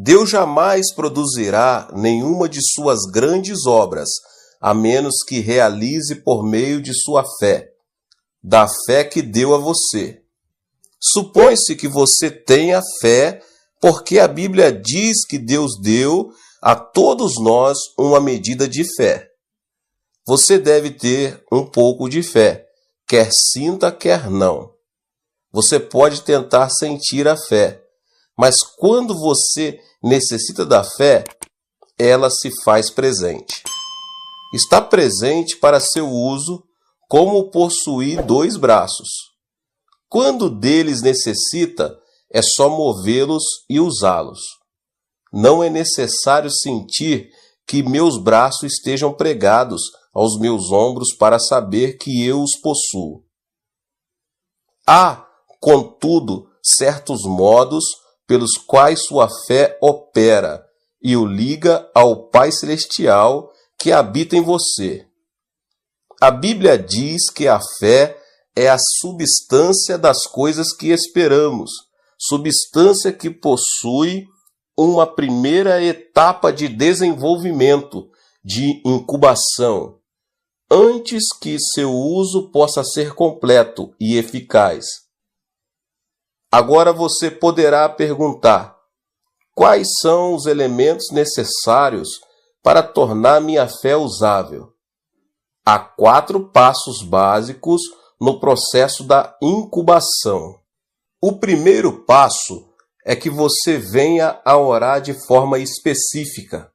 Deus jamais produzirá nenhuma de suas grandes obras, a menos que realize por meio de sua fé, da fé que deu a você. Supõe-se que você tenha fé, porque a Bíblia diz que Deus deu a todos nós uma medida de fé. Você deve ter um pouco de fé, quer sinta, quer não. Você pode tentar sentir a fé, mas quando você necessita da fé, ela se faz presente. Está presente para seu uso, como possuir 2 braços. Quando deles necessita, é só movê-los e usá-los. Não é necessário sentir que meus braços estejam pregados aos meus ombros para saber que eu os possuo. Há, contudo, certos modos pelos quais sua fé opera e o liga ao Pai Celestial que habita em você. A Bíblia diz que a fé é a substância das coisas que esperamos, substância que possui uma primeira etapa de desenvolvimento, de incubação, antes que seu uso possa ser completo e eficaz. Agora você poderá perguntar: quais são os elementos necessários para tornar minha fé usável? Há 4 passos básicos no processo da incubação. O primeiro passo é que você venha a orar de forma específica.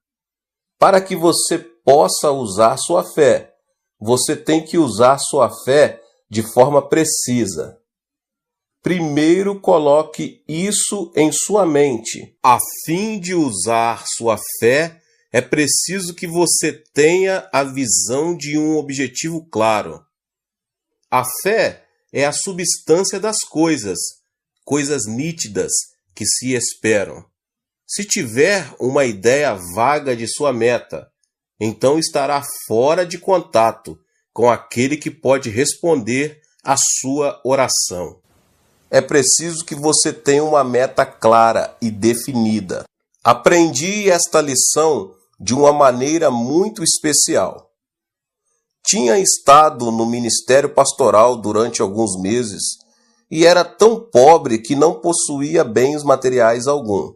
Para que você possa usar sua fé, você tem que usar sua fé de forma precisa. Primeiro, coloque isso em sua mente. A fim de usar sua fé, é preciso que você tenha a visão de um objetivo claro. A fé é a substância das coisas, coisas nítidas que se esperam. Se tiver uma ideia vaga de sua meta, então estará fora de contato com aquele que pode responder à sua oração. É preciso que você tenha uma meta clara e definida. Aprendi esta lição de uma maneira muito especial. Tinha estado no ministério pastoral durante alguns meses e era tão pobre que não possuía bens materiais algum.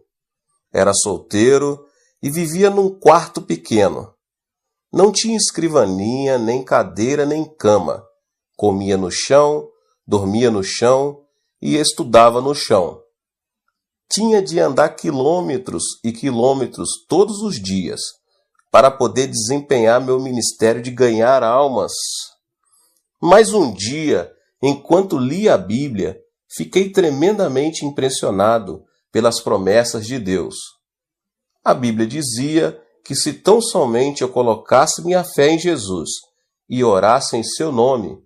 Era solteiro e vivia num quarto pequeno. Não tinha escrivaninha, nem cadeira, nem cama. Comia no chão, dormia no chão e estudava no chão. Tinha de andar quilômetros e quilômetros todos os dias para poder desempenhar meu ministério de ganhar almas. Mas um dia, enquanto lia a Bíblia, fiquei tremendamente impressionado pelas promessas de Deus. A Bíblia dizia que se tão somente eu colocasse minha fé em Jesus e orasse em seu nome,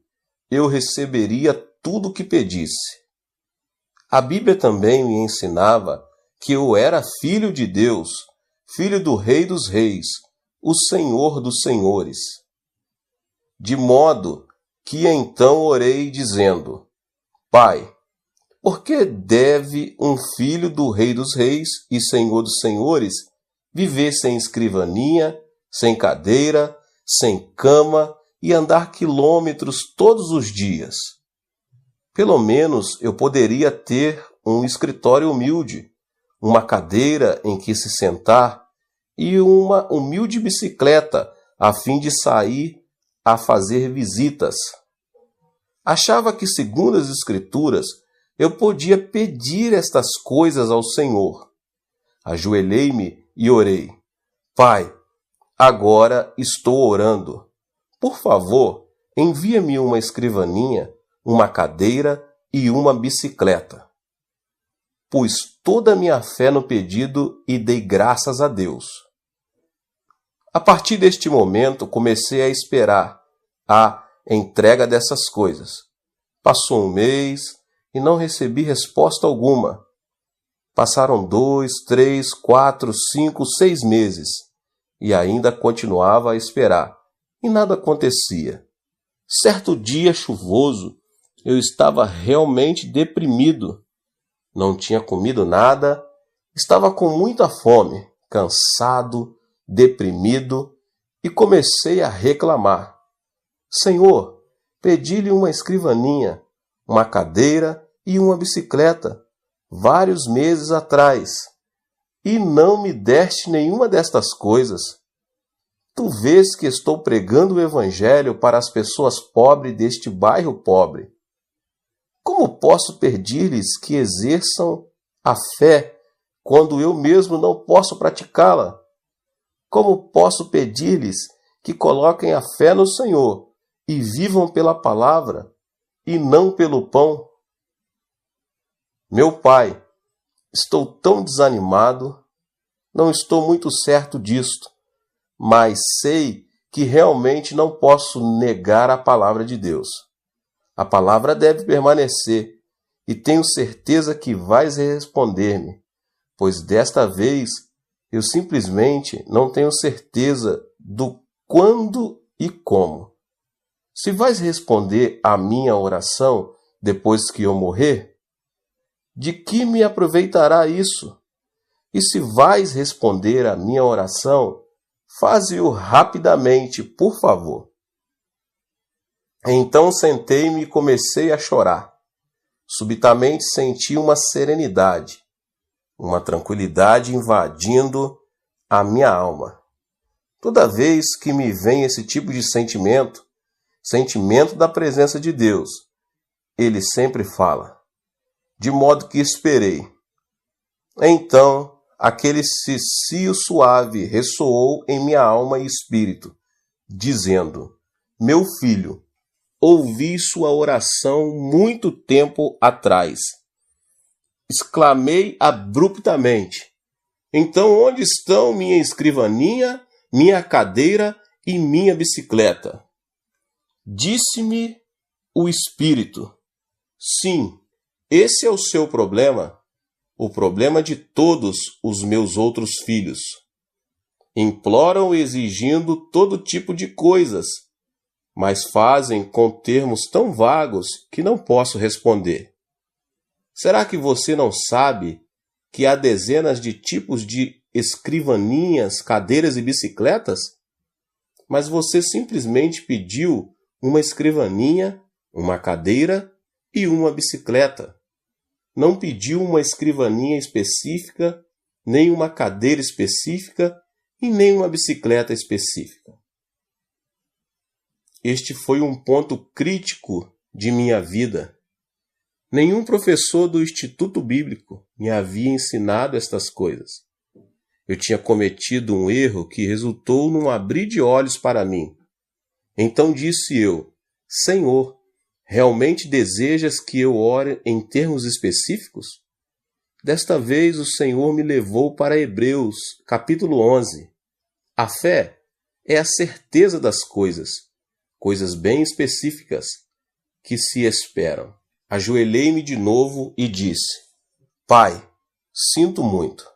eu receberia tudo o que pedisse. A Bíblia também me ensinava que eu era filho de Deus, filho do Rei dos Reis, o Senhor dos Senhores. De modo que então orei dizendo: Pai, por que deve um filho do Rei dos Reis e Senhor dos Senhores viver sem escrivaninha, sem cadeira, sem cama e andar quilômetros todos os dias? Pelo menos eu poderia ter um escritório humilde, uma cadeira em que se sentar e uma humilde bicicleta a fim de sair a fazer visitas. Achava que, segundo as Escrituras, eu podia pedir estas coisas ao Senhor. Ajoelhei-me e orei: Pai, agora estou orando. Por favor, envia-me uma escrivaninha, uma cadeira e uma bicicleta. Pus toda a minha fé no pedido e dei graças a Deus. A partir deste momento, comecei a esperar a entrega dessas coisas. Passou um mês e não recebi resposta alguma. Passaram 2, 3, 4, 5, 6 meses e ainda continuava a esperar e nada acontecia. Certo dia chuvoso, eu estava realmente deprimido. Não tinha comido nada Estava com muita fome, cansado, deprimido, e comecei a reclamar. Senhor, pedi-lhe uma escrivaninha, uma cadeira e uma bicicleta, vários meses atrás, e não me deste nenhuma destas coisas. Tu vês que estou pregando o Evangelho para as pessoas pobres deste bairro pobre. Como posso pedir-lhes que exerçam a fé quando eu mesmo não posso praticá-la? Como posso pedir-lhes que coloquem a fé no Senhor e vivam pela palavra e não pelo pão? Meu pai, estou tão desanimado, não estou muito certo disto, mas sei que realmente não posso negar a palavra de Deus. A palavra deve permanecer, e tenho certeza que vais responder-me, pois desta vez eu simplesmente não tenho certeza do quando e como. Se vais responder à minha oração depois que eu morrer, de que me aproveitará isso? E se vais responder à minha oração, faze-o rapidamente, por favor. Então sentei-me e comecei a chorar. Subitamente senti uma serenidade, uma tranquilidade invadindo a minha alma. Toda vez que me vem esse tipo de sentimento da presença de Deus, ele sempre fala, de modo que esperei. Então, aquele cicio suave ressoou em minha alma e espírito, dizendo, meu filho, ouvi sua oração muito tempo atrás. Exclamei abruptamente, então onde estão minha escrivaninha, minha cadeira e minha bicicleta? Disse-me o espírito, sim, esse é o seu problema, o problema de todos os meus outros filhos. Imploram exigindo todo tipo de coisas, mas fazem com termos tão vagos que não posso responder. Será que você não sabe que há dezenas de tipos de escrivaninhas, cadeiras e bicicletas? Mas você simplesmente pediu uma escrivaninha, uma cadeira e uma bicicleta. Não pediu uma escrivaninha específica, nem uma cadeira específica e nem uma bicicleta específica. Este foi um ponto crítico de minha vida. Nenhum professor do Instituto Bíblico me havia ensinado estas coisas. Eu tinha cometido um erro que resultou num abrir de olhos para mim. Então disse eu, Senhor, realmente desejas que eu ore em termos específicos? Desta vez o Senhor me levou para Hebreus, capítulo 11. A fé é a certeza das coisas bem específicas que se esperam. Ajoelhei-me de novo e disse, Pai, sinto muito.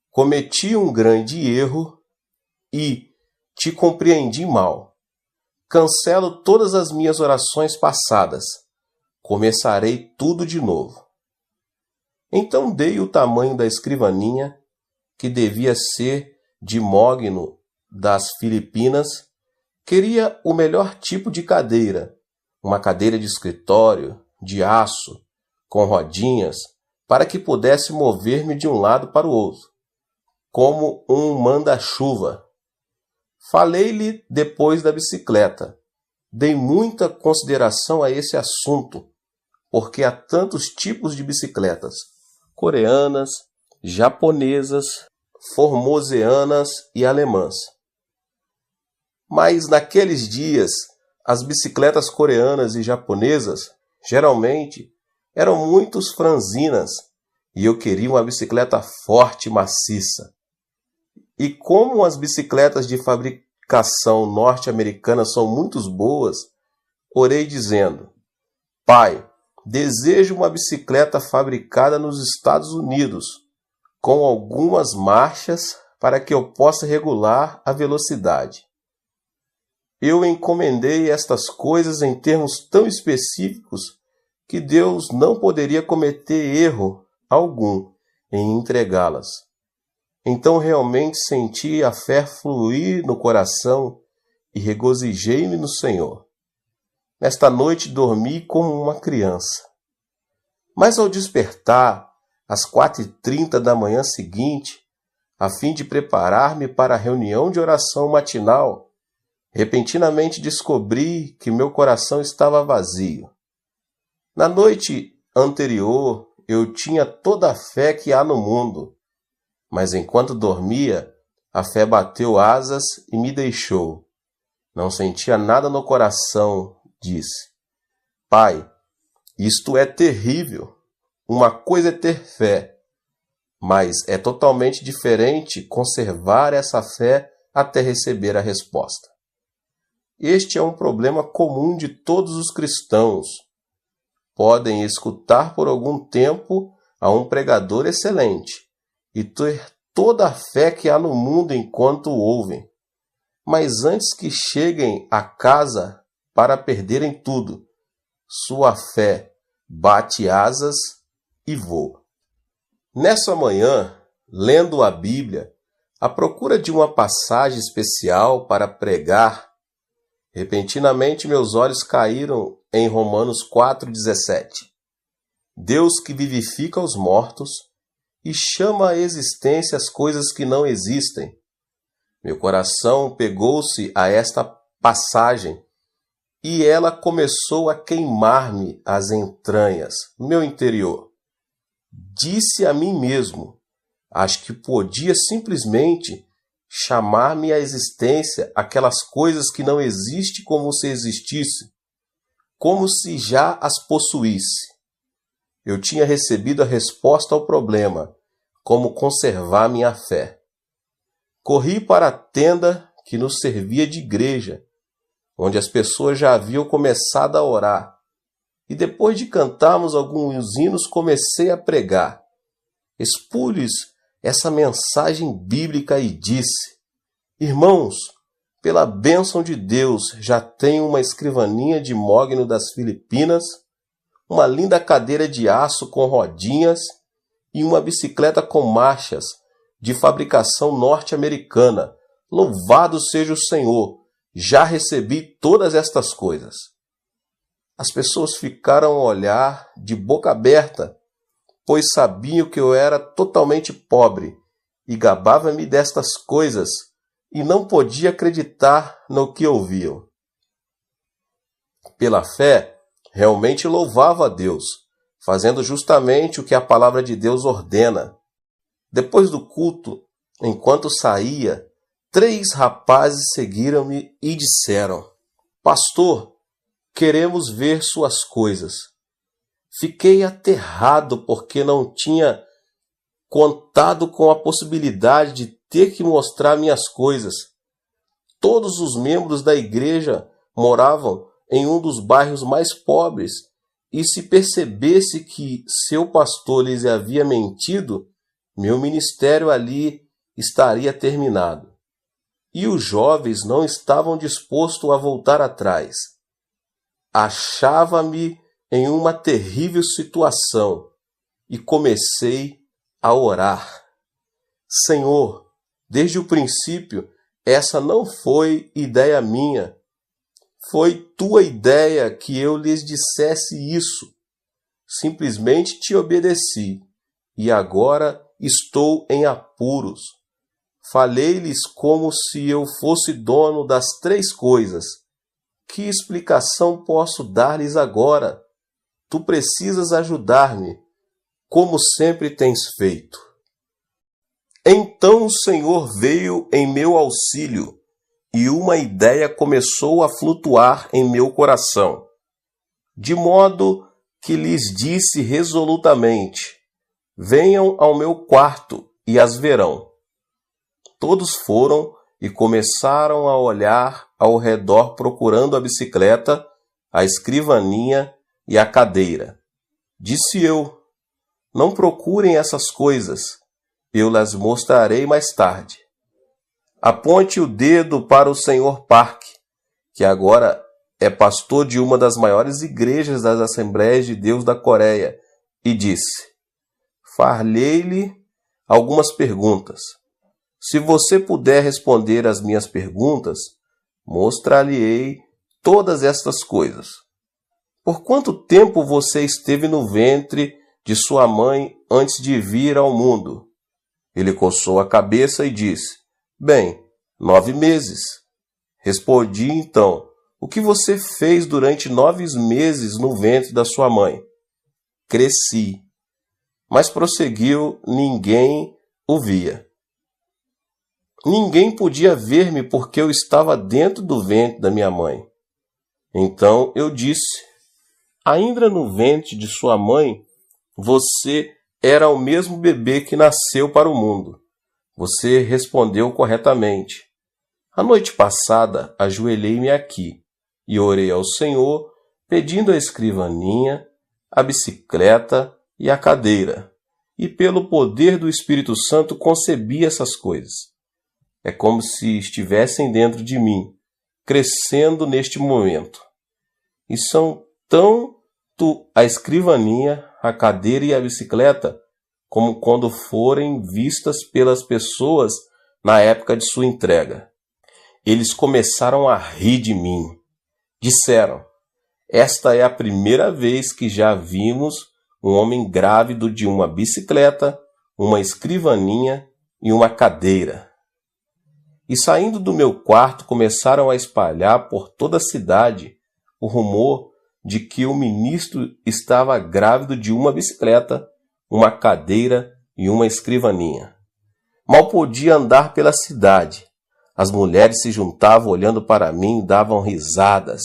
Cometi um grande erro e te compreendi mal. Cancelo todas as minhas orações passadas. Começarei tudo de novo. Então dei o tamanho da escrivaninha, que devia ser de mogno das Filipinas. Queria o melhor tipo de cadeira, uma cadeira de escritório, de aço, com rodinhas, para que pudesse mover-me de um lado para o outro, como um manda-chuva. Falei-lhe depois da bicicleta. Dei muita consideração a esse assunto, porque há tantos tipos de bicicletas, coreanas, japonesas, formoseanas e alemãs. Mas naqueles dias, as bicicletas coreanas e japonesas, geralmente, eram muito franzinas, e eu queria uma bicicleta forte e maciça. E como as bicicletas de fabricação norte-americana são muito boas, orei dizendo, Pai, desejo uma bicicleta fabricada nos Estados Unidos, com algumas marchas para que eu possa regular a velocidade. Eu encomendei estas coisas em termos tão específicos que Deus não poderia cometer erro algum em entregá-las. Então realmente senti a fé fluir no coração e regozijei-me no Senhor. Nesta noite dormi como uma criança. Mas ao despertar, às 4h30 da manhã seguinte, a fim de preparar-me para a reunião de oração matinal, repentinamente descobri que meu coração estava vazio. Na noite anterior, eu tinha toda a fé que há no mundo, mas enquanto dormia, a fé bateu asas e me deixou. Não sentia nada no coração, disse. Pai, isto é terrível. Uma coisa é ter fé, mas é totalmente diferente conservar essa fé até receber a resposta. Este é um problema comum de todos os cristãos. Podem escutar por algum tempo a um pregador excelente e ter toda a fé que há no mundo enquanto o ouvem. Mas antes que cheguem a casa para perderem tudo, sua fé bate asas e voa. Nessa manhã, lendo a Bíblia, à procura de uma passagem especial para pregar, repentinamente meus olhos caíram em Romanos 4,17. Deus que vivifica os mortos e chama à existência as coisas que não existem. Meu coração pegou-se a esta passagem e ela começou a queimar-me as entranhas, meu interior. Disse a mim mesmo, acho que podia simplesmente chamar-me à existência aquelas coisas que não existem como se existisse, como se já as possuísse. Eu tinha recebido a resposta ao problema, como conservar minha fé. Corri para a tenda que nos servia de igreja, onde as pessoas já haviam começado a orar, e depois de cantarmos alguns hinos comecei a pregar. Expus-lhes essa mensagem bíblica e disse: Irmãos, pela bênção de Deus, já tenho uma escrivaninha de mogno das Filipinas, uma linda cadeira de aço com rodinhas e uma bicicleta com marchas de fabricação norte-americana. Louvado seja o Senhor! Já recebi todas estas coisas. As pessoas ficaram a olhar de boca aberta, pois sabiam que eu era totalmente pobre e gabava-me destas coisas e não podia acreditar no que ouviam. Pela fé, realmente louvava a Deus, fazendo justamente o que a palavra de Deus ordena. Depois do culto, enquanto saía, 3 rapazes seguiram-me e disseram: Pastor, queremos ver suas coisas. Fiquei aterrado porque não tinha contado com a possibilidade de ter que mostrar minhas coisas. Todos os membros da igreja moravam em um dos bairros mais pobres, e se percebesse que seu pastor lhes havia mentido, meu ministério ali estaria terminado. E os jovens não estavam dispostos a voltar atrás. Achava-me em uma terrível situação e comecei a orar. Senhor, desde o princípio, essa não foi ideia minha. Foi tua ideia que eu lhes dissesse isso. Simplesmente te obedeci e agora estou em apuros. Falei-lhes como se eu fosse dono das 3 coisas. Que explicação posso dar-lhes agora? Tu precisas ajudar-me, como sempre tens feito. Então o Senhor veio em meu auxílio, e uma ideia começou a flutuar em meu coração, de modo que lhes disse resolutamente: venham ao meu quarto e as verão. Todos foram e começaram a olhar ao redor procurando a bicicleta, a escrivaninha e a cadeira. Disse eu: não procurem essas coisas, eu las mostrarei mais tarde. Aponte o dedo para o Sr. Park, que agora é pastor de uma das maiores igrejas das Assembleias de Deus da Coreia, e disse: falhei-lhe algumas perguntas. Se você puder responder às minhas perguntas, mostrar-lhe-ei todas estas coisas. Por quanto tempo você esteve no ventre de sua mãe antes de vir ao mundo? Ele coçou a cabeça e disse: Bem, 9 meses. Respondi então: O que você fez durante 9 meses no ventre da sua mãe? Cresci. Mas prosseguiu: Ninguém o via. Ninguém podia ver-me porque eu estava dentro do ventre da minha mãe. Então eu disse: Ainda no ventre de sua mãe, você era o mesmo bebê que nasceu para o mundo. Você respondeu corretamente. A noite passada, ajoelhei-me aqui e orei ao Senhor, pedindo a escrivaninha, a bicicleta e a cadeira. E pelo poder do Espírito Santo concebi essas coisas. É como se estivessem dentro de mim, crescendo neste momento. E são tanto a escrivaninha, a cadeira e a bicicleta, como quando forem vistas pelas pessoas na época de sua entrega. Eles começaram a rir de mim. Disseram: Esta é a primeira vez que já vimos um homem grávido de uma bicicleta, uma escrivaninha e uma cadeira. E saindo do meu quarto começaram a espalhar por toda a cidade o rumor de que o ministro estava grávido de uma bicicleta, uma cadeira e uma escrivaninha. Mal podia andar pela cidade. As mulheres se juntavam olhando para mim e davam risadas.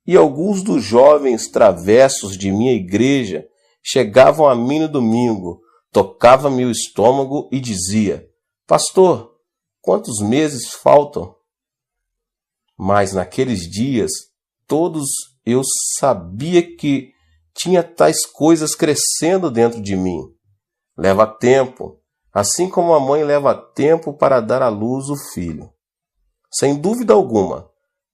E alguns dos jovens travessos de minha igreja chegavam a mim no domingo, tocavam-me o estômago e dizia: Pastor, quantos meses faltam? Mas naqueles dias, todos eu sabia que tinha tais coisas crescendo dentro de mim. Leva tempo, assim como a mãe leva tempo para dar à luz o filho. Sem dúvida alguma,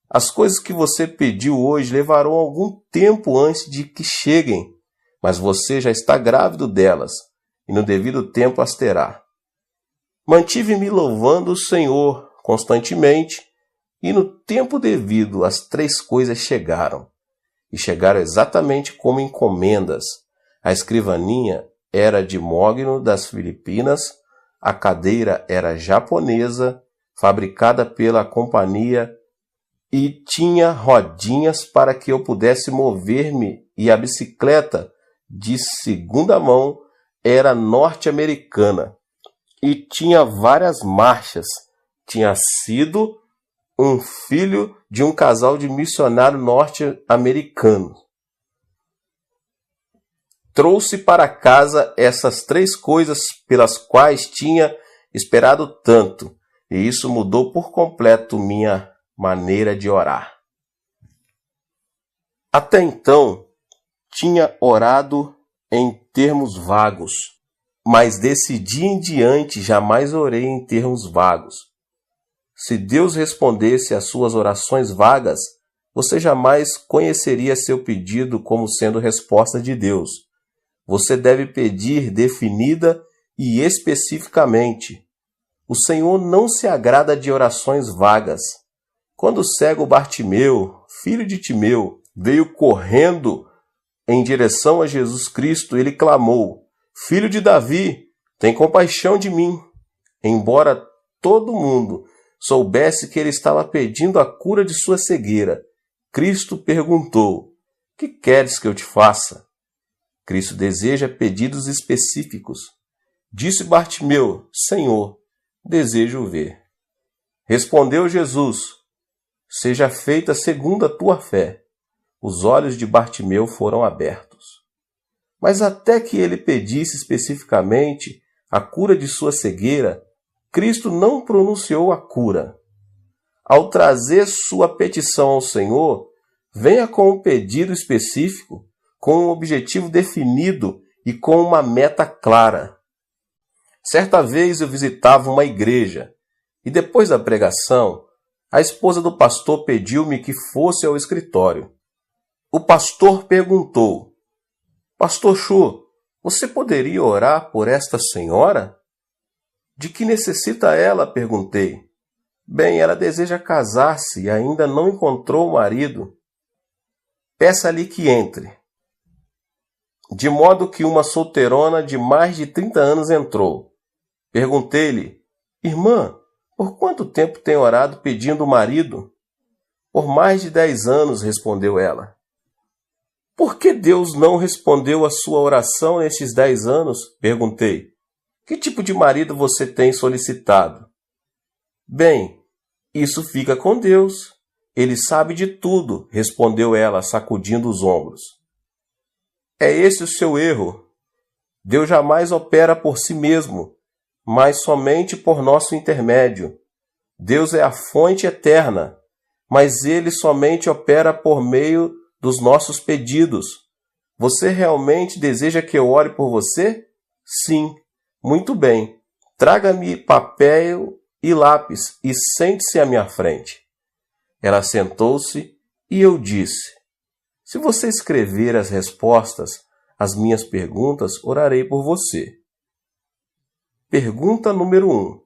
as coisas que você pediu hoje levarão algum tempo antes de que cheguem, mas você já está grávido delas, e no devido tempo as terá. Mantive-me louvando o Senhor constantemente, e no tempo devido as 3 coisas chegaram. E chegaram exatamente como encomendas. A escrivaninha era de mogno das Filipinas, a cadeira era japonesa, fabricada pela companhia, e tinha rodinhas para que eu pudesse mover-me, e a bicicleta, de segunda mão, era norte-americana, e tinha várias marchas. Tinha sido um filho de um casal de missionário norte-americano. Trouxe para casa essas 3 coisas pelas quais tinha esperado tanto, e isso mudou por completo minha maneira de orar. Até então, tinha orado em termos vagos, mas desse dia em diante jamais orei em termos vagos. Se Deus respondesse às suas orações vagas, você jamais conheceria seu pedido como sendo resposta de Deus. Você deve pedir definida e especificamente. O Senhor não se agrada de orações vagas. Quando o cego Bartimeu, filho de Timeu, veio correndo em direção a Jesus Cristo, ele clamou: Filho de Davi, tem compaixão de mim. Embora todo mundo soubesse que ele estava pedindo a cura de sua cegueira, Cristo perguntou: Que queres que eu te faça? Cristo deseja pedidos específicos. Disse Bartimeu: Senhor, desejo ver. Respondeu Jesus: Seja feita segundo a tua fé. Os olhos de Bartimeu foram abertos. Mas até que ele pedisse especificamente a cura de sua cegueira, Cristo não pronunciou a cura. Ao trazer sua petição ao Senhor, venha com um pedido específico, com um objetivo definido e com uma meta clara. Certa vez eu visitava uma igreja e depois da pregação, a esposa do pastor pediu-me que fosse ao escritório. O pastor perguntou: Pastor Chu, você poderia orar por esta senhora? De que necessita ela? Perguntei. Bem, ela deseja casar-se e ainda não encontrou o marido. Peça-lhe que entre. De modo que uma solteirona de mais de 30 anos entrou. Perguntei-lhe, irmã, por quanto tempo tem orado pedindo o marido? Por mais de 10 anos, respondeu ela. Por que Deus não respondeu a sua oração nestes 10 anos? Perguntei. Que tipo de marido você tem solicitado? Bem, isso fica com Deus. Ele sabe de tudo, respondeu ela, sacudindo os ombros. É esse o seu erro. Deus jamais opera por si mesmo, mas somente por nosso intermédio. Deus é a fonte eterna, mas Ele somente opera por meio dos nossos pedidos. Você realmente deseja que eu ore por você? Sim. Muito bem. Traga-me papel e lápis e sente-se à minha frente. Ela sentou-se e eu disse, se você escrever as respostas às minhas perguntas, orarei por você. Pergunta número 1.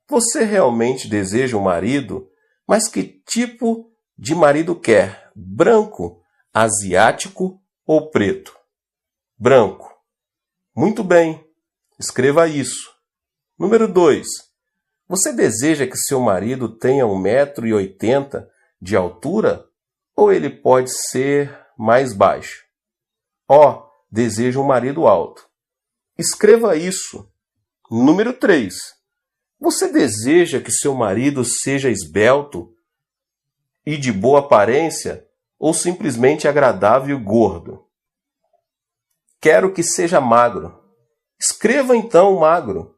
Você realmente deseja um marido? Mas que tipo de marido quer? Branco, asiático ou preto? Branco. Muito bem. Escreva isso. Número 2. Você deseja que seu marido tenha 1,80 m de altura ou ele pode ser mais baixo? Deseja um marido alto. Escreva isso. Número 3. Você deseja que seu marido seja esbelto e de boa aparência ou simplesmente agradável e gordo? Quero que seja magro. Escreva então magro.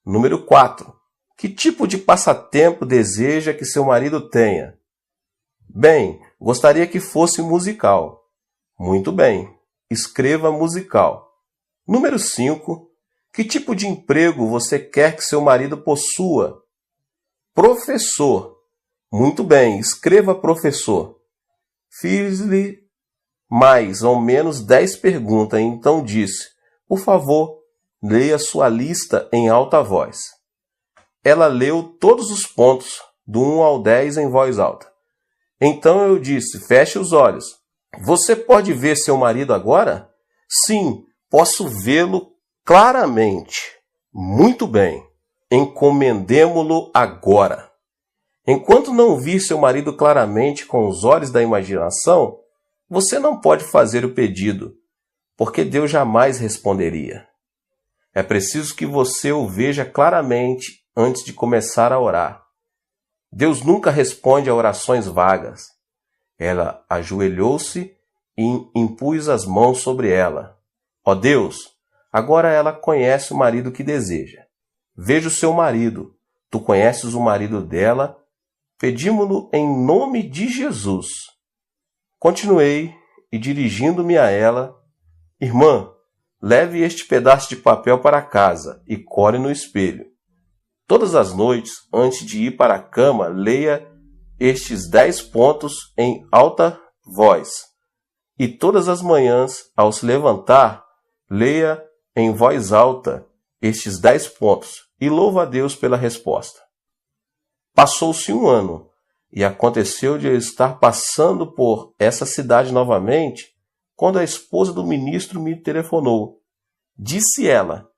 Número 4. Que tipo de passatempo deseja que seu marido tenha? Bem, gostaria que fosse musical. Muito bem. Escreva musical. Número 5. Que tipo de emprego você quer que seu marido possua? Professor. Muito bem. Escreva professor. Fiz-lhe mais ou menos 10 perguntas, então disse, por favor, leia sua lista em alta voz. Ela leu todos os pontos, do 1 ao 10 em voz alta. Então eu disse, feche os olhos. Você pode ver seu marido agora? Sim, posso vê-lo claramente. Muito bem. Encomendemo-lo agora. Enquanto não vir seu marido claramente com os olhos da imaginação, você não pode fazer o pedido, porque Deus jamais responderia. É preciso que você o veja claramente antes de começar a orar. Deus nunca responde a orações vagas. Ela ajoelhou-se e impus as mãos sobre ela. Ó Deus, agora ela conhece o marido que deseja. Veja o seu marido. Tu conheces o marido dela. Pedimo-lo em nome de Jesus. Continuei e, dirigindo-me a ela, irmã, leve este pedaço de papel para casa e core no espelho. Todas as noites, antes de ir para a cama, leia estes 10 pontos em alta voz. E todas as manhãs, ao se levantar, leia em voz alta estes 10 pontos e louva a Deus pela resposta. Passou-se 1 ano e aconteceu de eu estar passando por essa cidade novamente quando a esposa do ministro me telefonou. Disse ela,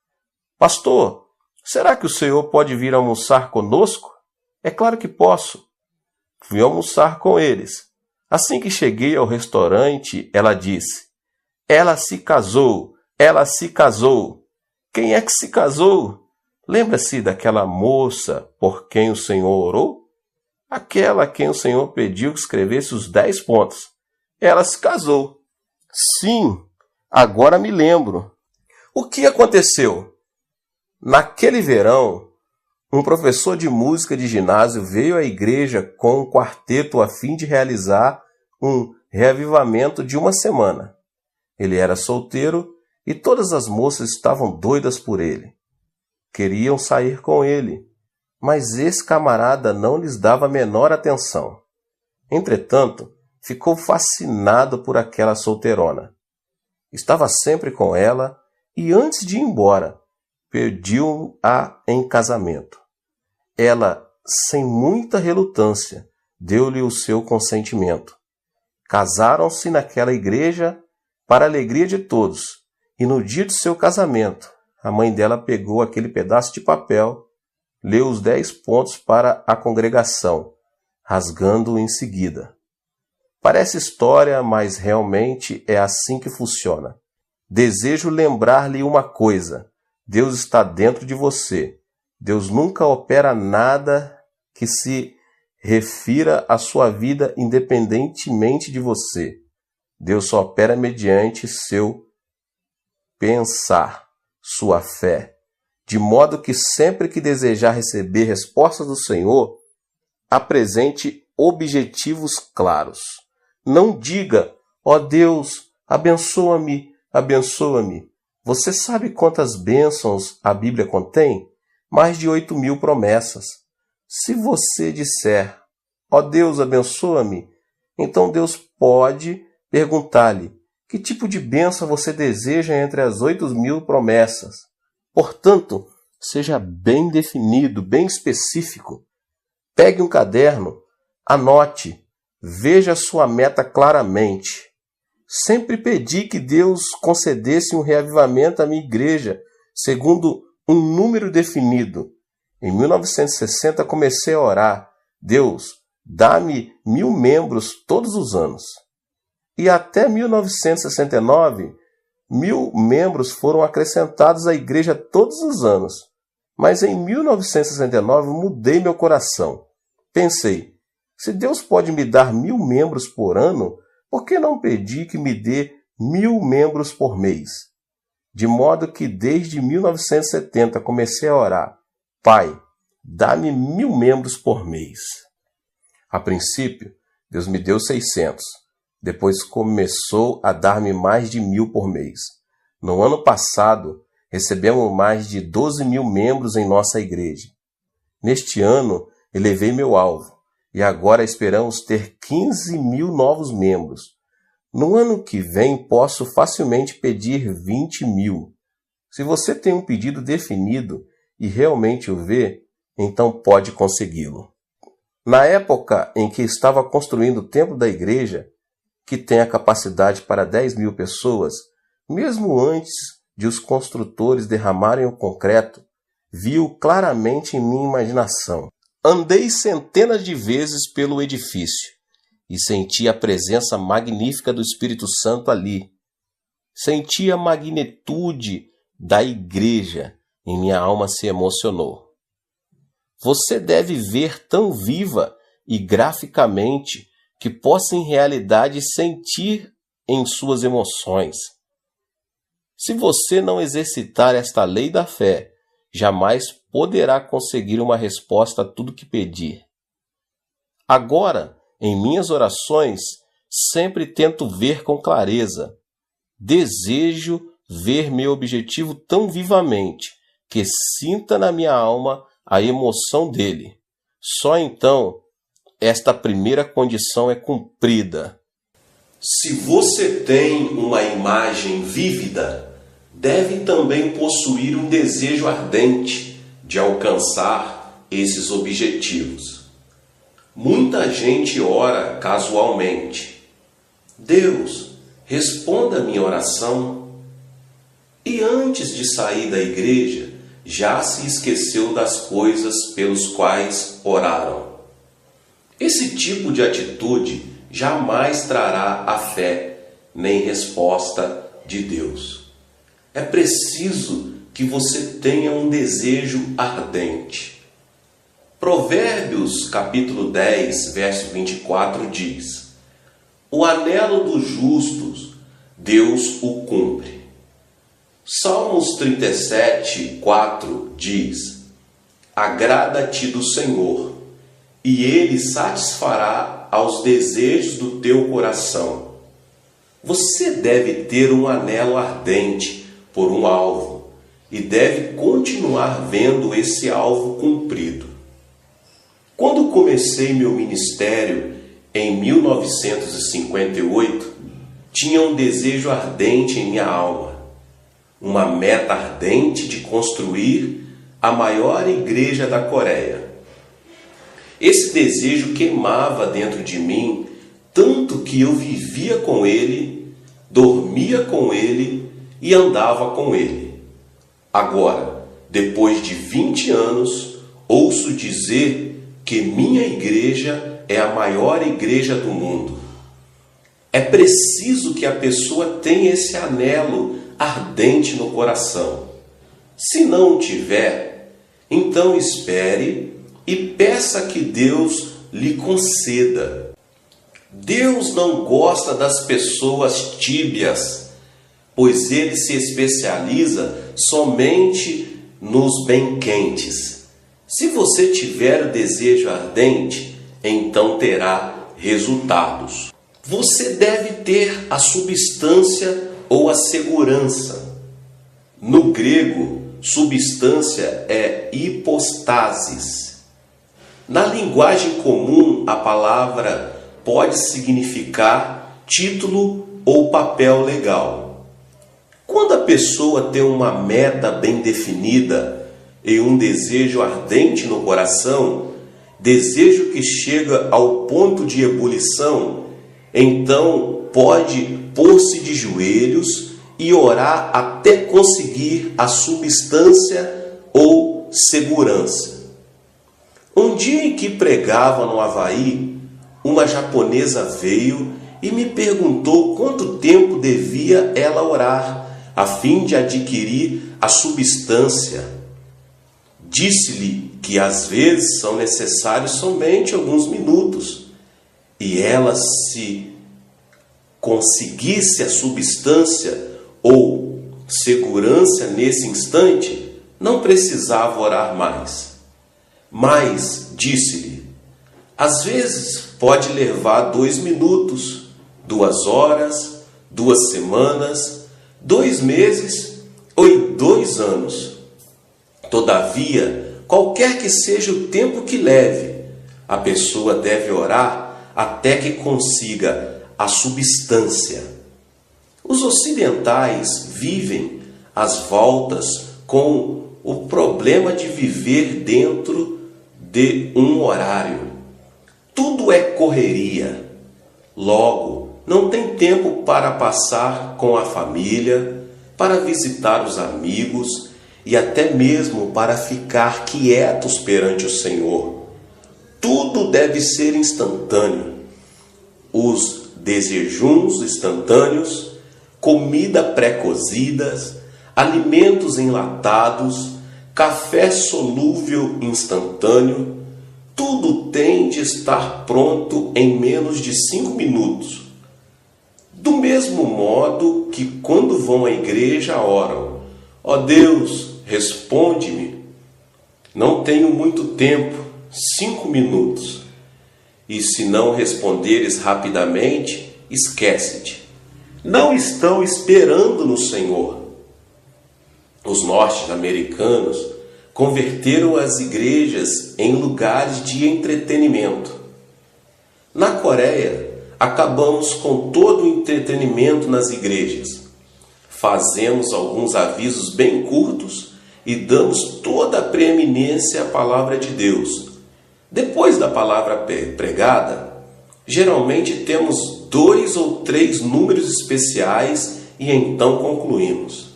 pastor, será que o senhor pode vir almoçar conosco? É claro que posso. Fui almoçar com eles. Assim que cheguei ao restaurante, ela disse, ela se casou, ela se casou. Quem é que se casou? Lembra-se daquela moça por quem o Senhor orou? Aquela a quem o Senhor pediu que escrevesse os 10 pontos. Ela se casou. Sim, agora me lembro. O que aconteceu? Naquele verão, um professor de música de ginásio veio à igreja com um quarteto a fim de realizar um reavivamento de 1 semana. Ele era solteiro e todas as moças estavam doidas por ele. Queriam sair com ele, mas esse camarada não lhes dava a menor atenção. Entretanto, ficou fascinado por aquela solteirona. Estava sempre com ela e, antes de ir embora, pediu-a em casamento. Ela, sem muita relutância, deu-lhe o seu consentimento. Casaram-se naquela igreja para a alegria de todos, e no dia do seu casamento, a mãe dela pegou aquele pedaço de papel, leu os 10 pontos para a congregação, rasgando-o em seguida. Parece história, mas realmente é assim que funciona. Desejo lembrar-lhe uma coisa: Deus está dentro de você. Deus nunca opera nada que se refira à sua vida independentemente de você. Deus só opera mediante seu pensar, sua fé, de modo que sempre que desejar receber respostas do Senhor, apresente objetivos claros. Não diga: ó Deus, abençoa-me, abençoa-me. Você sabe quantas bênçãos a Bíblia contém? Mais de 8.000 promessas. Se você disser: ó Deus, abençoa-me, então Deus pode perguntar-lhe: que tipo de bênção você deseja entre as 8.000 promessas? Portanto, seja bem definido, bem específico. Pegue um caderno, anote, veja sua meta claramente. Sempre pedi que Deus concedesse um reavivamento à minha igreja, segundo um número definido. Em 1960 comecei a orar: Deus, dá-me 1.000 membros todos os anos. E até 1969, 1.000 membros foram acrescentados à igreja todos os anos. Mas em 1969 mudei meu coração. Pensei: se Deus pode me dar 1.000 membros por ano, por que não pedir que me dê 1.000 membros por mês? De modo que desde 1970 comecei a orar: Pai, dá-me 1.000 membros por mês. A princípio, Deus me deu 600. Depois começou a dar-me mais de 1.000 por mês. No ano passado, recebemos mais de 12.000 membros em nossa igreja. Neste ano, elevei meu alvo, e agora esperamos ter 15.000 novos membros. No ano que vem, posso facilmente pedir 20.000. Se você tem um pedido definido e realmente o vê, então pode consegui-lo. Na época em que estava construindo o templo da igreja, que tem a capacidade para 10.000 pessoas, mesmo antes de os construtores derramarem o concreto, vi-o claramente em minha imaginação. Andei centenas de vezes pelo edifício e senti a presença magnífica do Espírito Santo ali. Senti a magnitude da igreja e minha alma se emocionou. Você deve ver tão viva e graficamente que possa em realidade sentir em suas emoções. Se você não exercitar esta lei da fé, jamais poderá conseguir uma resposta a tudo que pedir. Agora, em minhas orações, sempre tento ver com clareza. Desejo ver meu objetivo tão vivamente que sinta na minha alma a emoção dele. Só então esta primeira condição é cumprida. Se você tem uma imagem vívida, deve também possuir um desejo ardente de alcançar esses objetivos. Muita gente ora casualmente: Deus, responda a minha oração. E antes de sair da igreja, já se esqueceu das coisas pelos quais oraram. Esse tipo de atitude jamais trará a fé nem resposta de Deus. É preciso que você tenha um desejo ardente. Provérbios capítulo 10, verso 24 diz: o anelo dos justos, Deus o cumpre. Salmos 37, 4 diz: agrada-te do Senhor, e Ele satisfará aos desejos do teu coração. Você deve ter um anelo ardente por um alvo e deve continuar vendo esse alvo cumprido. Quando comecei meu ministério em 1958, tinha um desejo ardente em minha alma. uma meta ardente de construir a maior igreja da Coreia. Esse desejo queimava dentro de mim, tanto que eu vivia com ele, dormia com ele e andava com ele. Agora, depois de 20 anos, ouço dizer que minha igreja é a maior igreja do mundo. É preciso que a pessoa tenha esse anelo ardente no coração. Se não o tiver, então espere e peça que Deus lhe conceda. Deus não gosta das pessoas tíbias, pois ele se especializa somente nos bem quentes. Se você tiver o desejo ardente, então terá resultados. Você deve ter a substância ou a segurança. No grego, substância é hipostasis. Na linguagem comum, a palavra pode significar título ou papel legal. Quando a pessoa tem uma meta bem definida e um desejo ardente no coração, desejo que chega ao ponto de ebulição, então pode pôr-se de joelhos e orar até conseguir a substância ou segurança. Um dia em que pregava no Havaí, uma japonesa veio e me perguntou quanto tempo devia ela orar, a fim de adquirir a substância. Disse-lhe que às vezes são necessários somente alguns minutos, e ela, se conseguisse a substância ou segurança nesse instante, não precisava orar mais. Mas, disse-lhe, às vezes pode levar 2 minutos, 2 horas, 2 semanas, 2 meses ou 2 anos. Todavia, qualquer que seja o tempo que leve, a pessoa deve orar até que consiga a substância. Os ocidentais vivem às voltas com o problema de viver dentro de um horário. Tudo é correria. Logo, não tem tempo para passar com a família, para visitar os amigos e até mesmo para ficar quietos perante o Senhor. Tudo deve ser instantâneo. Os desejuns instantâneos, comida pré-cozidas, alimentos enlatados, café solúvel instantâneo, tudo tem de estar pronto em menos de 5 minutos. Do mesmo modo que quando vão à igreja oram: ó Deus, responde-me. Não tenho muito tempo, 5 minutos. E se não responderes rapidamente, esquece-te. Não estão esperando no Senhor. Os norte-americanos converteram as igrejas em lugares de entretenimento. Na Coreia, acabamos com todo o entretenimento nas igrejas. Fazemos alguns avisos bem curtos e damos toda a preeminência à palavra de Deus. Depois da palavra pregada, geralmente temos 2 ou 3 números especiais e então concluímos.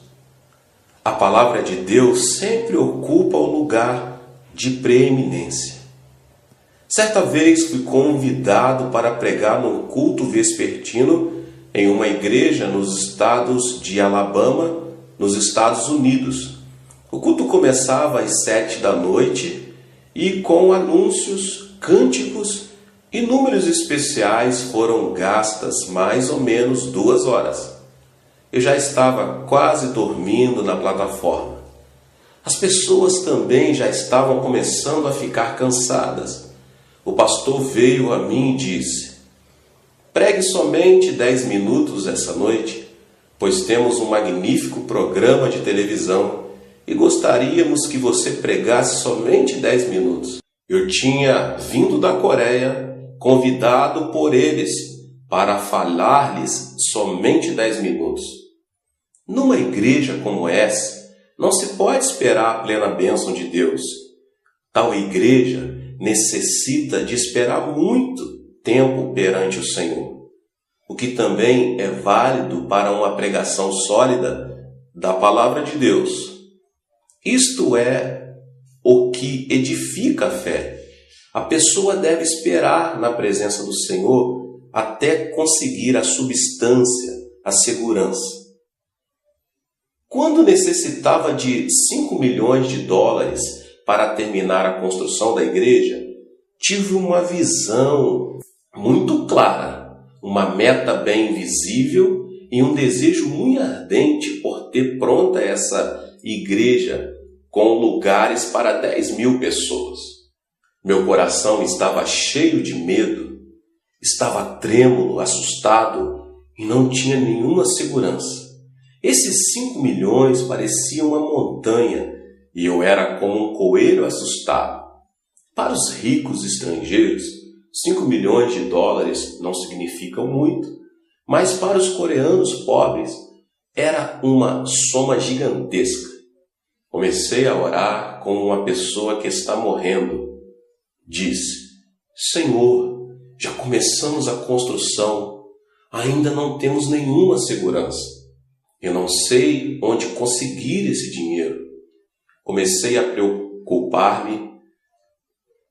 A palavra de Deus sempre ocupa o lugar de preeminência. Certa vez fui convidado para pregar num culto vespertino em uma igreja nos estados de Alabama, nos Estados Unidos. O culto começava às 7 da noite e com anúncios, cânticos e números especiais foram gastas mais ou menos 2 horas. Eu já estava quase dormindo na plataforma. As pessoas também já estavam começando a ficar cansadas. O pastor veio a mim e disse: pregue somente 10 minutos essa noite, pois temos um magnífico programa de televisão e gostaríamos que você pregasse somente 10 minutos. Eu tinha vindo da Coreia, convidado por eles para falar-lhes somente 10 minutos. Numa igreja como essa, não se pode esperar a plena bênção de Deus. Tal igreja necessita de esperar muito tempo perante o Senhor, o que também é válido para uma pregação sólida da palavra de Deus. Isto é o que edifica a fé. A pessoa deve esperar na presença do Senhor até conseguir a substância, a segurança. Quando necessitava de 5 milhões de dólares para terminar a construção da igreja, tive uma visão muito clara, uma meta bem visível e um desejo muito ardente por ter pronta essa igreja com lugares para 10 mil pessoas. Meu coração estava cheio de medo, estava trêmulo, assustado e não tinha nenhuma segurança. Esses 5 milhões pareciam uma montanha e eu era como um coelho assustado. Para os ricos estrangeiros, 5 milhões de dólares não significam muito, mas para os coreanos pobres era uma soma gigantesca. Comecei a orar como uma pessoa que está morrendo. Disse: Senhor, já começamos a construção, ainda não temos nenhuma segurança. Eu não sei onde conseguir esse dinheiro. Comecei a preocupar-me.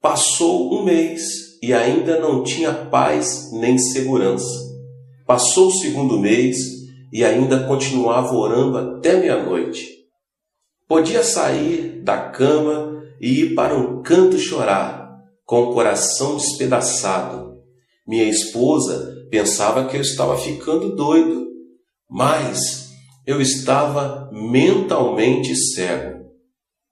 Passou um mês e ainda não tinha paz nem segurança. Passou o segundo mês e ainda continuava orando até meia-noite. Podia sair da cama e ir para um canto chorar, com o coração despedaçado. Minha esposa pensava que eu estava ficando doido, mas eu estava mentalmente cego.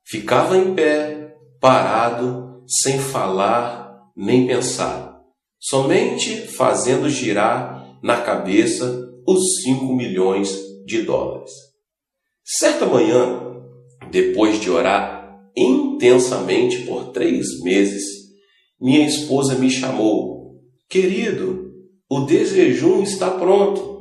Ficava em pé, parado, sem falar nem pensar, somente fazendo girar na cabeça os 5 milhões de dólares. Certa manhã, depois de orar intensamente por 3 meses, minha esposa me chamou. Querido, o desjejum está pronto.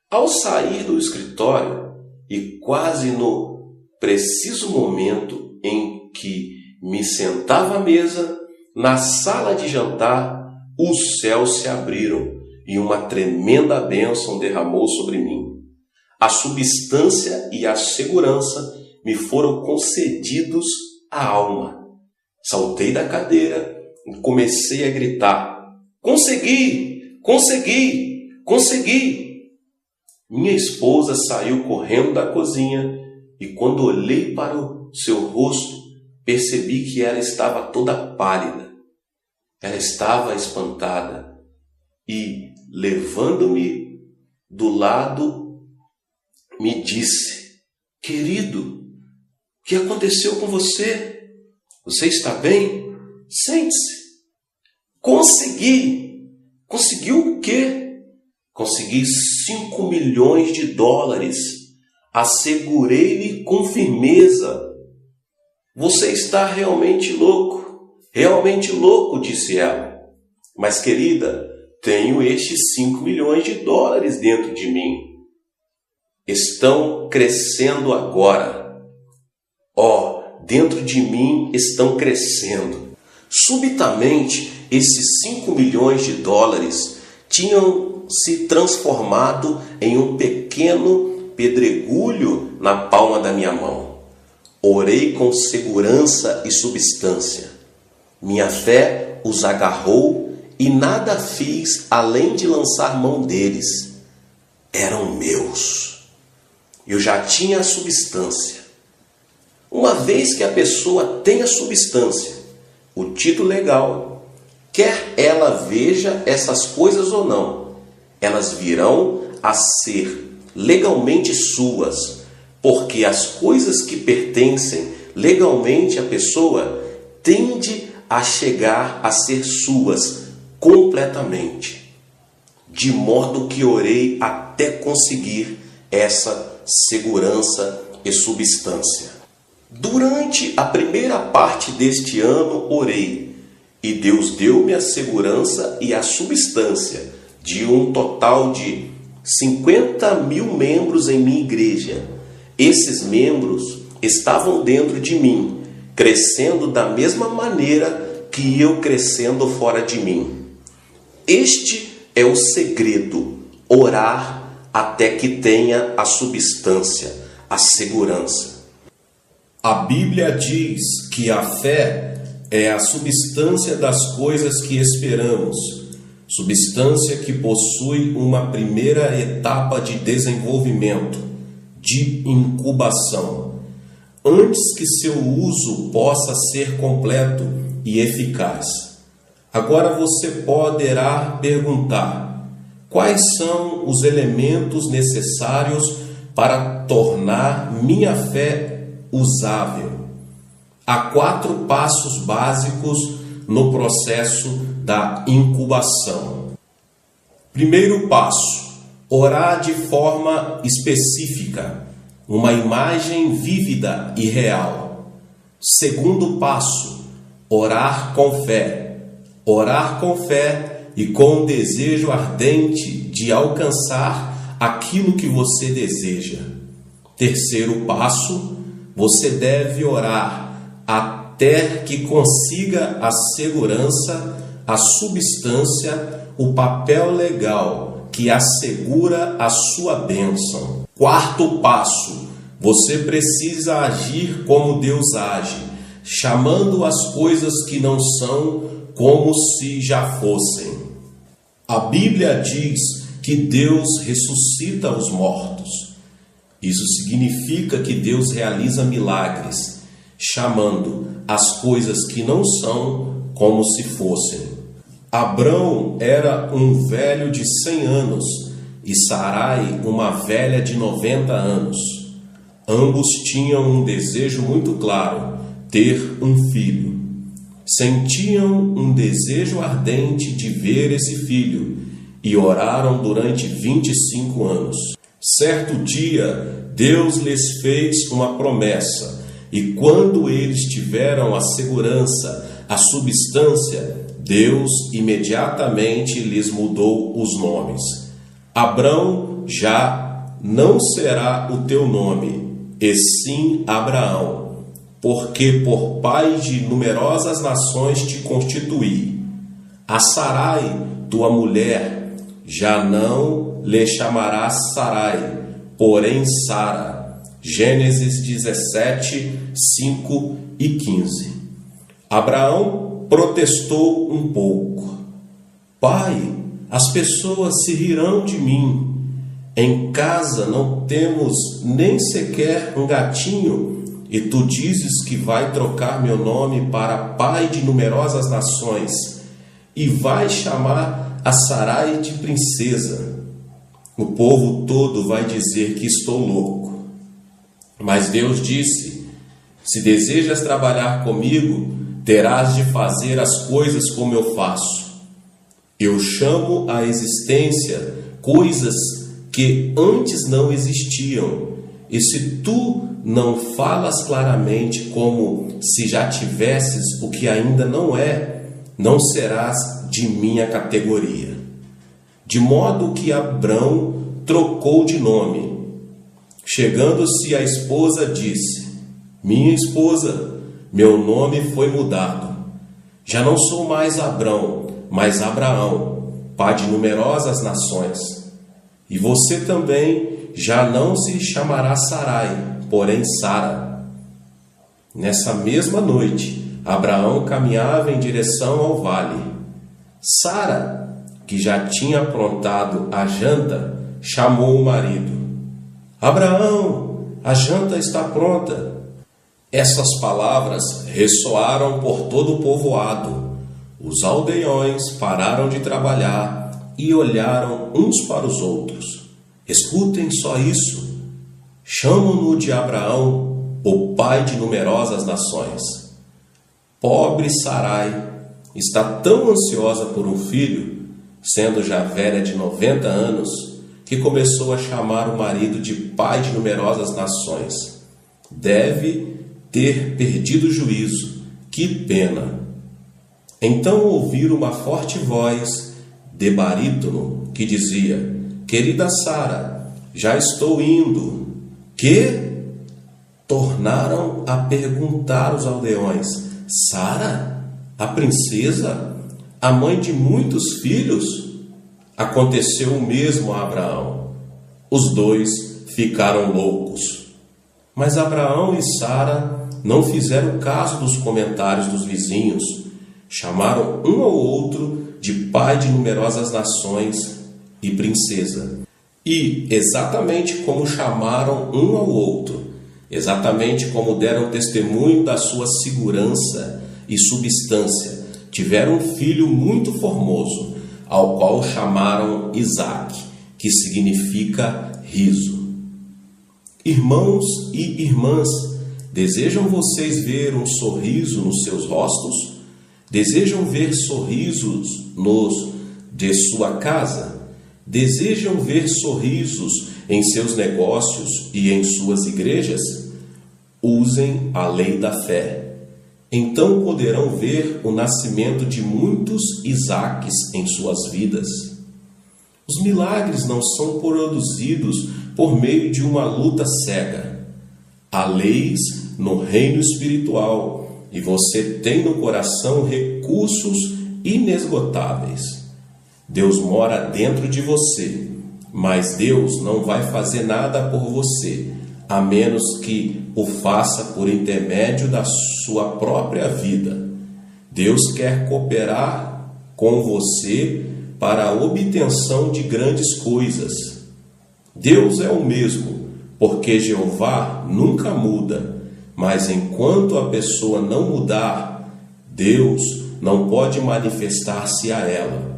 Ao sair do escritório e quase no preciso momento em que me sentava à mesa, na sala de jantar, os céus se abriram e uma tremenda bênção derramou sobre mim. A substância e a segurança me foram concedidos à alma. Saltei da cadeira e comecei a gritar: Consegui! Consegui! Consegui! Minha esposa saiu correndo da cozinha e quando olhei para o seu rosto, percebi que ela estava toda pálida. Ela estava espantada e, levando-me do lado, me disse: Querido, o que aconteceu com você? Você está bem? Sente-se. Consegui! Conseguiu o quê? Consegui 5 milhões de dólares. Assegurei-lhe com firmeza. Você está realmente louco, disse ela. Mas, querida, tenho estes 5 milhões de dólares dentro de mim. Estão crescendo agora. Dentro de mim estão crescendo. Subitamente, esses 5 milhões de dólares tinham se transformado em um pequeno pedregulho na palma da minha mão. Orei com segurança e substância. Minha fé os agarrou e nada fiz além de lançar mão deles. Eram meus. Eu já tinha a substância. Uma vez que a pessoa tem a substância, o título legal, quer ela veja essas coisas ou não, elas virão a ser legalmente suas, porque as coisas que pertencem legalmente à pessoa tende a chegar a ser suas completamente. De modo que orei até conseguir essa segurança e substância. Durante a primeira parte deste ano orei, e Deus deu-me a segurança e a substância de um total de 50.000 membros em minha igreja. Esses membros estavam dentro de mim, crescendo da mesma maneira que eu crescendo fora de mim. Este é o segredo: orar até que tenha a substância, a segurança. A Bíblia diz que a fé é a substância das coisas que esperamos, substância que possui uma primeira etapa de desenvolvimento, de incubação, antes que seu uso possa ser completo e eficaz. Agora você poderá perguntar: quais são os elementos necessários para tornar minha fé usável? Há 4 passos básicos no processo da incubação. Primeiro passo: orar de forma específica, uma imagem vívida e real. Segundo passo: orar com fé. Orar com fé e com um desejo ardente de alcançar aquilo que você deseja. Terceiro passo: você deve orar até que consiga a segurança, a substância, o papel legal que assegura a sua bênção. Quarto passo: você precisa agir como Deus age, chamando as coisas que não são como se já fossem. A Bíblia diz que Deus ressuscita os mortos. Isso significa que Deus realiza milagres, chamando as coisas que não são como se fossem. Abrão era um velho de 100 anos e Sarai uma velha de 90 anos. Ambos tinham um desejo muito claro: ter um filho. Sentiam um desejo ardente de ver esse filho e oraram durante 25 anos. Certo dia, Deus lhes fez uma promessa, e quando eles tiveram a segurança, a substância, Deus imediatamente lhes mudou os nomes. Abrão já não será o teu nome, e sim Abraão, porque por pai de numerosas nações te constituí. A Sarai, tua mulher, já não lhe chamarás Sarai, porém Sara. Gênesis 17, 5 e 15. Abraão protestou um pouco: Pai, as pessoas se rirão de mim. Em casa não temos nem sequer um gatinho, e tu dizes que vai trocar meu nome para pai de numerosas nações, e vai chamar a Sarai de princesa. O povo todo vai dizer que estou louco. Mas Deus disse: se desejas trabalhar comigo, terás de fazer as coisas como eu faço. Eu chamo à existência coisas que antes não existiam, e se tu não falas claramente como se já tivesses o que ainda não é, não serás de minha categoria. De modo que Abrão trocou de nome. Chegando-se a esposa, disse: minha esposa, meu nome foi mudado. Já não sou mais Abrão, mas Abraão, pai de numerosas nações. E você também já não se chamará Sarai, porém Sara. Nessa mesma noite, Abraão caminhava em direção ao vale. Sara, que já tinha aprontado a janta, chamou o marido: Abraão, a janta está pronta. Essas palavras ressoaram por todo o povoado. Os aldeões pararam de trabalhar e olharam uns para os outros. Escutem só isso. Chamam-no de Abraão, o pai de numerosas nações. Pobre Sarai está tão ansiosa por um filho, sendo já velha de 90 anos, que começou a chamar o marido de pai de numerosas nações. Deve ter perdido o juízo. Que pena! Então ouviram uma forte voz de barítono que dizia: querida Sara, já estou indo. Que? Tornaram a perguntar os aldeões. Sara, a princesa, a mãe de muitos filhos? Aconteceu o mesmo a Abraão. Os dois ficaram loucos. Mas Abraão e Sara não fizeram caso dos comentários dos vizinhos. Chamaram um ao outro de pai de numerosas nações e princesa. E, exatamente como chamaram um ao outro, exatamente como deram testemunho da sua segurança e substância, tiveram um filho muito formoso, ao qual chamaram Isaque, que significa riso. Irmãos e irmãs, desejam vocês ver um sorriso nos seus rostos? Desejam ver sorrisos de sua casa? Desejam ver sorrisos em seus negócios e em suas igrejas? Usem a lei da fé. Então poderão ver o nascimento de muitos Isaques em suas vidas. Os milagres não são produzidos por meio de uma luta cega. Há leis no reino espiritual e você tem no coração recursos inesgotáveis. Deus mora dentro de você, mas Deus não vai fazer nada por você, a menos que o faça por intermédio da sua própria vida. Deus quer cooperar com você para a obtenção de grandes coisas. Deus é o mesmo, porque Jeová nunca muda, mas enquanto a pessoa não mudar, Deus não pode manifestar-se a ela.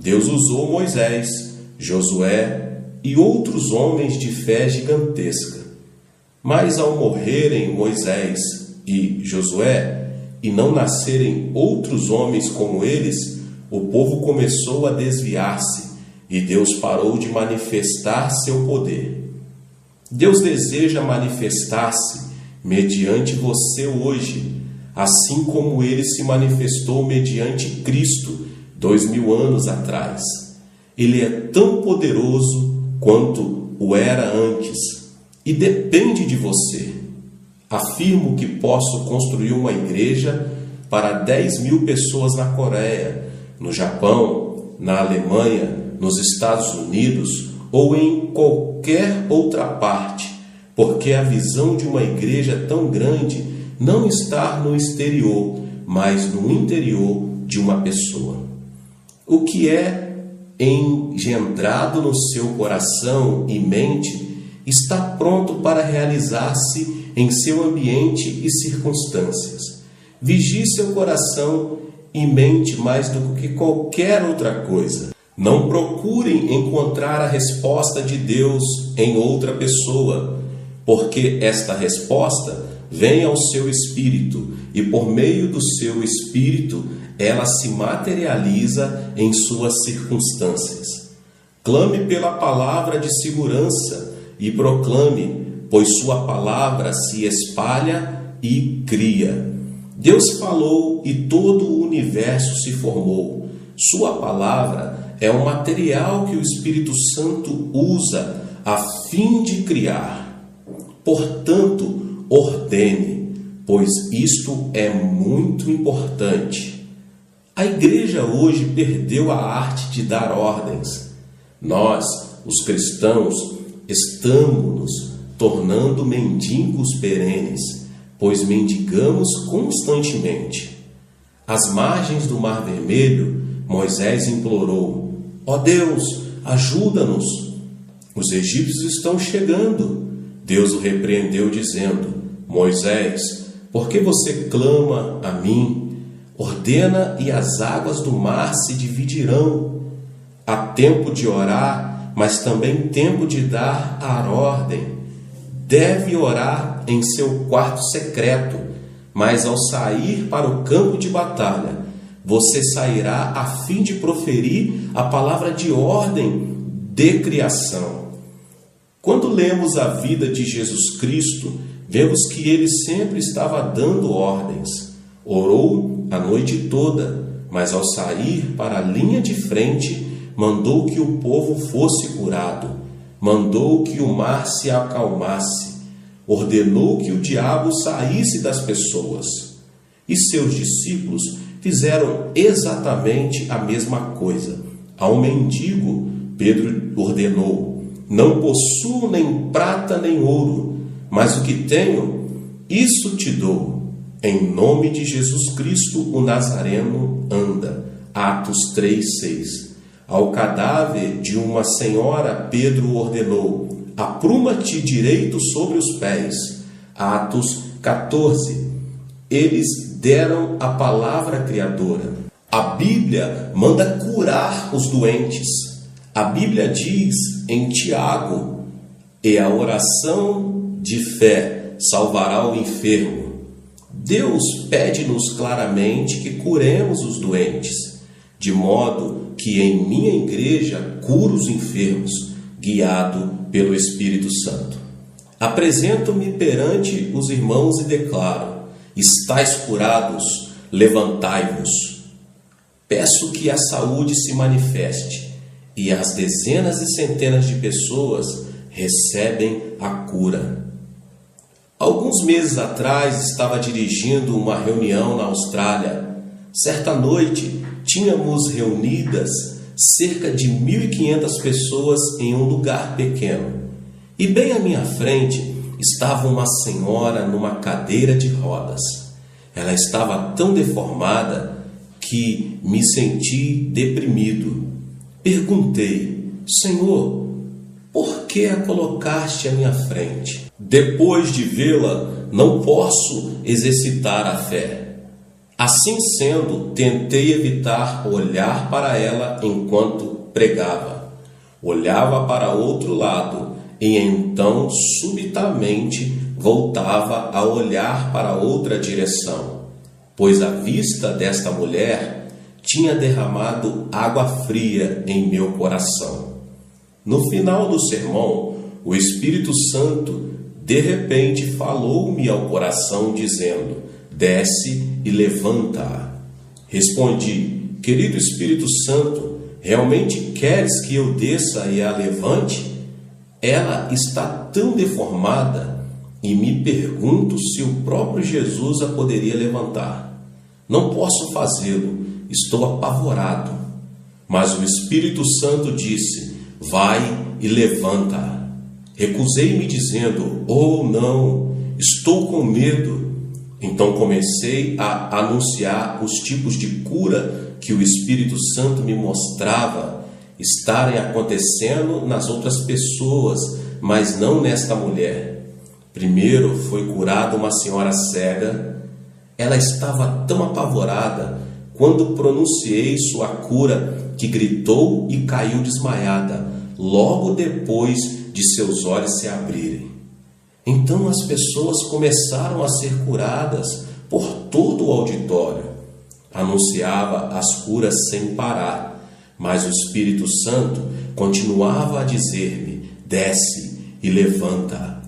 Deus usou Moisés, Josué e outros homens de fé gigantesca. Mas ao morrerem Moisés e Josué, e não nascerem outros homens como eles, o povo começou a desviar-se, e Deus parou de manifestar seu poder. Deus deseja manifestar-se mediante você hoje, assim como Ele se manifestou mediante Cristo 2000 anos atrás. Ele é tão poderoso quanto o era antes e depende de você. Afirmo que posso construir uma igreja para 10.000 pessoas na Coreia, no Japão, na Alemanha, nos Estados Unidos ou em qualquer outra parte, porque a visão de uma igreja tão grande não está no exterior, mas no interior de uma pessoa. O que é engendrado no seu coração e mente está pronto para realizar-se em seu ambiente e circunstâncias. Vigie seu coração e mente mais do que qualquer outra coisa. Não procurem encontrar a resposta de Deus em outra pessoa, porque esta resposta vem ao seu espírito e por meio do seu espírito ela se materializa em suas circunstâncias. Clame pela palavra de segurança e proclame, pois sua palavra se espalha e cria. Deus falou e todo o universo se formou. Sua palavra é o material que o Espírito Santo usa a fim de criar. Portanto, ordene, pois isto é muito importante. A igreja hoje perdeu a arte de dar ordens. Nós, os cristãos, estamos nos tornando mendigos perenes, pois mendigamos constantemente. Às margens do Mar Vermelho, Moisés implorou: ó Deus, ajuda-nos! Os egípcios estão chegando. Deus o repreendeu, dizendo: Moisés, por que você clama a mim? Ordena e as águas do mar se dividirão. Há tempo de orar, mas também tempo de dar a ordem. Deve orar em seu quarto secreto, mas ao sair para o campo de batalha, você sairá a fim de proferir a palavra de ordem de criação. Quando lemos a vida de Jesus Cristo, vemos que ele sempre estava dando ordens. Orou a noite toda, mas ao sair para a linha de frente, mandou que o povo fosse curado, mandou que o mar se acalmasse, ordenou que o diabo saísse das pessoas. E seus discípulos fizeram exatamente a mesma coisa. A um mendigo, Pedro ordenou: não possuo nem prata nem ouro, mas o que tenho, isso te dou. Em nome de Jesus Cristo, o Nazareno, anda. Atos 3:6. Ao cadáver de uma senhora, Pedro ordenou: apruma-te direito sobre os pés. Atos 14. Eles deram a palavra criadora. A Bíblia manda curar os doentes. A Bíblia diz em Tiago: e a oração de fé salvará o enfermo. Deus pede-nos claramente que curemos os doentes, de modo que em minha igreja curo os enfermos, guiado pelo Espírito Santo. Apresento-me perante os irmãos e declaro: estais curados, levantai-vos. Peço que a saúde se manifeste, e as dezenas e centenas de pessoas recebem a cura. Alguns meses atrás estava dirigindo uma reunião na Austrália. Certa noite tínhamos reunidas cerca de 1.500 pessoas em um lugar pequeno. E bem à minha frente estava uma senhora numa cadeira de rodas. Ela estava tão deformada que me senti deprimido. Perguntei: Senhor, por que a colocaste à minha frente? Depois de vê-la, não posso exercitar a fé. Assim sendo, tentei evitar olhar para ela enquanto pregava. Olhava para outro lado e então subitamente voltava a olhar para outra direção, pois a vista desta mulher tinha derramado água fria em meu coração. No final do sermão, o Espírito Santo de repente falou-me ao coração dizendo: desce e levanta-a. Respondi: querido Espírito Santo, realmente queres que eu desça e a levante? Ela está tão deformada e me pergunto se o próprio Jesus a poderia levantar. Não posso fazê-lo, estou apavorado. Mas o Espírito Santo disse: vai e levanta-a. Recusei-me dizendo: oh não, estou com medo. Então comecei a anunciar os tipos de cura que o Espírito Santo me mostrava estarem acontecendo nas outras pessoas, mas não nesta mulher. Primeiro foi curada uma senhora cega. Ela estava tão apavorada quando pronunciei sua cura que gritou e caiu desmaiada, logo depois de seus olhos se abrirem. Então as pessoas começaram a ser curadas por todo o auditório. Anunciava as curas sem parar, mas o Espírito Santo continuava a dizer-me: desce e levanta-a.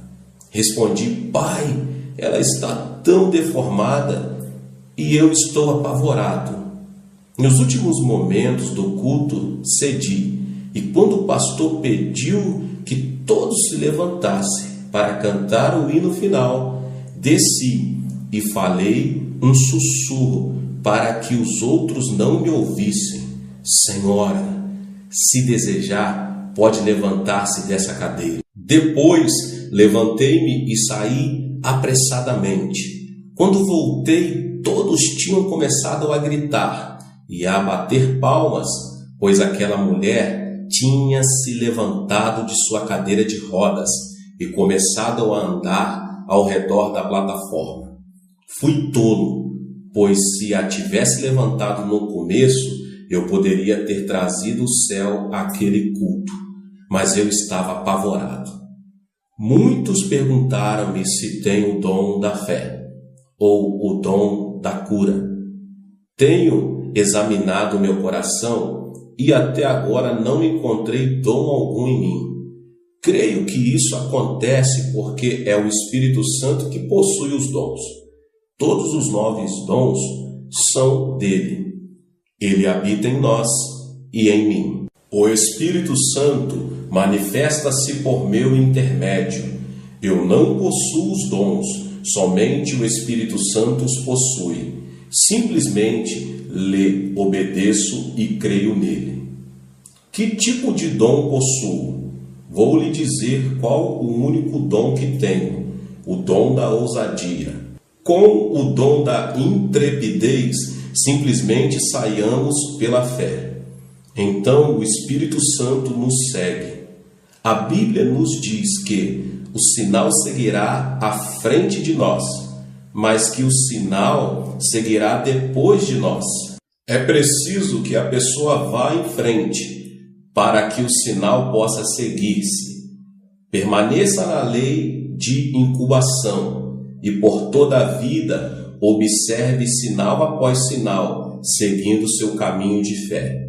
Respondi: Pai, ela está tão deformada e eu estou apavorado. Nos últimos momentos do culto cedi, e quando o pastor pediu que todos se levantassem para cantar o hino final, desci e falei um sussurro para que os outros não me ouvissem: Senhora, se desejar, pode levantar-se dessa cadeira. Depois levantei-me e saí apressadamente. Quando voltei, todos tinham começado a gritar e a bater palmas, pois aquela mulher tinha se levantado de sua cadeira de rodas e começado a andar ao redor da plataforma. Fui tolo, pois se a tivesse levantado no começo, eu poderia ter trazido o céu àquele culto, mas eu estava apavorado. Muitos perguntaram-me se tenho o dom da fé ou o dom da cura. Tenho examinado meu coração e até agora não encontrei dom algum em mim. Creio que isso acontece porque é o Espírito Santo que possui os dons. Todos os 9 dons são dele. Ele habita em nós e em mim. O Espírito Santo manifesta-se por meu intermédio. Eu não possuo os dons, somente o Espírito Santo os possui. Simplesmente lhe obedeço e creio nele. Que tipo de dom possuo? Vou lhe dizer qual o único dom que tenho: o dom da ousadia. Com o dom da intrepidez, simplesmente saiamos pela fé. Então o Espírito Santo nos segue. A Bíblia nos diz que o sinal seguirá à frente de nós, mas que o sinal seguirá depois de nós. É preciso que a pessoa vá em frente para que o sinal possa seguir-se. Permaneça na lei de incubação e por toda a vida observe sinal após sinal, seguindo seu caminho de fé.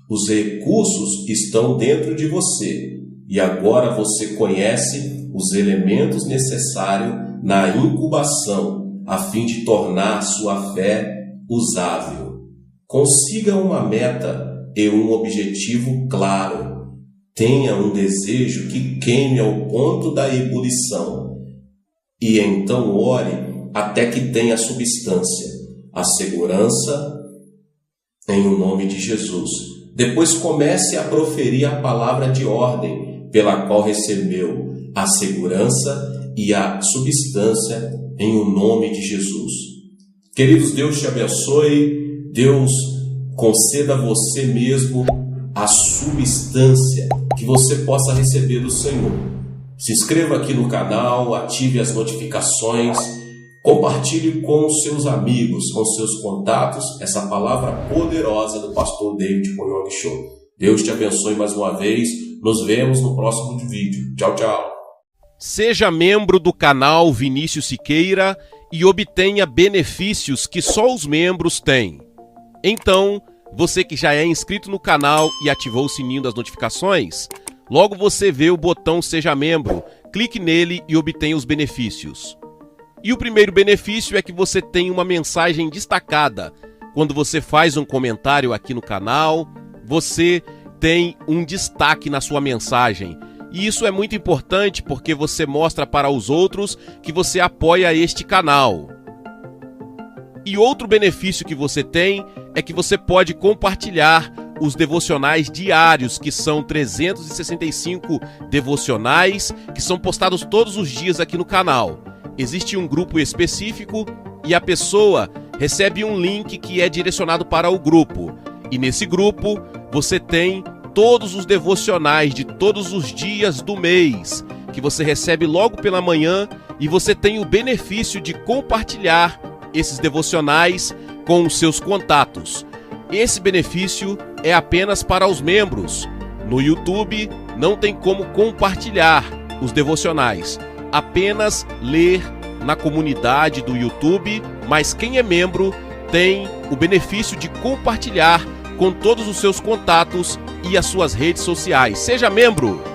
Os recursos estão dentro de você e agora você conhece os elementos necessários na incubação a fim de tornar sua fé usável. Consiga uma meta e um objetivo claro. Tenha um desejo que queime ao ponto da ebulição. E então ore até que tenha substância, a segurança, em o nome de Jesus. Depois comece a proferir a palavra de ordem pela qual recebeu a segurança e a substância em o nome de Jesus. Queridos, Deus te abençoe. Deus conceda a você mesmo a substância que você possa receber do Senhor. Se inscreva aqui no canal, ative as notificações, compartilhe com os seus amigos, com seus contatos, essa palavra poderosa do pastor David Poyong Show. Deus te abençoe mais uma vez. Nos vemos no próximo vídeo. Tchau, tchau. Seja membro do canal Vinícius Siqueira e obtenha benefícios que só os membros têm. Então, você que já é inscrito no canal e ativou o sininho das notificações, logo você vê o botão Seja Membro, clique nele e obtenha os benefícios. E o primeiro benefício é que você tem uma mensagem destacada. Quando você faz um comentário aqui no canal, você tem um destaque na sua mensagem. E isso é muito importante porque você mostra para os outros que você apoia este canal. E outro benefício que você tem é que você pode compartilhar os devocionais diários, que são 365 devocionais, que são postados todos os dias aqui no canal. Existe um grupo específico e a pessoa recebe um link que é direcionado para o grupo. E nesse grupo você tem todos os devocionais de todos os dias do mês, que você recebe logo pela manhã, e você tem o benefício de compartilhar esses devocionais com os seus contatos. Esse benefício é apenas para os membros. No YouTube não tem como compartilhar os devocionais, apenas ler na comunidade do YouTube, mas quem é membro tem o benefício de compartilhar com todos os seus contatos e as suas redes sociais. Seja membro!